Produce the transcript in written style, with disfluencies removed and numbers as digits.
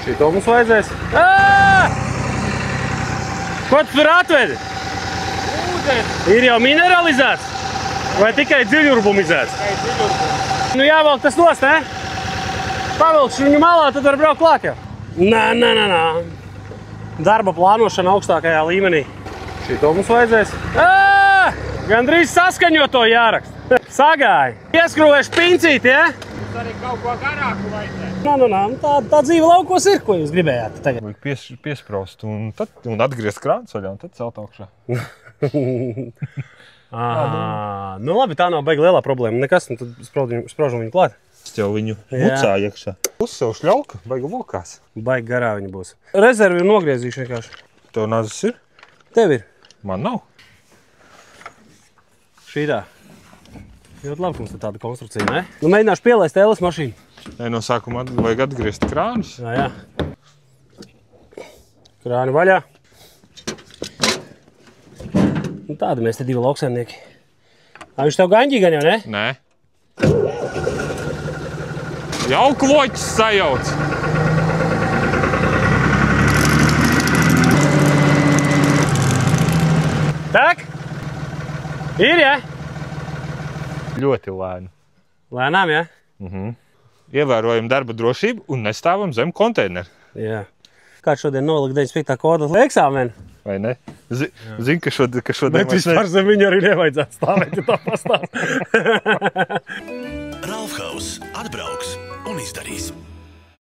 Šito mums vajadzēs. Ko tu tur atvedi? Ir jau mineralizēts? Vai tikai dziļurbumizēts? Tikai dziļurbums. Nu jāvelk tas nost, ne? Pavelkš viņu malā, tad var braukt klāt jau. Nā. Darba plānošana augstākajā līmenī. Šito mums vajadzēs. Gandrīz saskaņoto jāraksta. Sagāja. Ieskrūvēšu pincīti, ja? Jūs arī kaut ko garāku vajadzēs. Nā. Tā dzīve laukos ir, ko jūs gribējāt tagad. Vajag piespraust un atgriezt krāns vaļā un tad celt augšā. Nu labi, tā nav baigi lielā problēma. Nekas, un tad spraužam viņu klāt. Es jau viņu mucā iekšā. Uzsev šļauka, baigi lokās. Baigi garā viņa būs. Rezervi ir nogriezīšu vienkārši. Tev nazas ir? Tev ir. Man nav. Šīdā. Ļoti labi, ka mums tāda konstrukcija, ne? Nu mēģināšu pielaist Ēles mašīnu. Nē, no sākuma vajag atgriezt krānus. Jā. Krāni vaļā. Nu tādi mēs te divi lauksaimnieki. Viņš tev gaņģī gan jau, ne? Nē. Jau kloķis sajauc. Tak? Ir, ja? Ļoti lēni. Lēnām, ja? Ievērojam darba drošību un nestāvam zem konteineru. Jā. Kā šodien nolika 95. koda eksāmeni? Vai ne? Zini, ka šodien... Bet vispār zem viņu arī nevajadzētu stāvēt, ja tā pastāv. Ralfhaus atbrauks un izdarīs.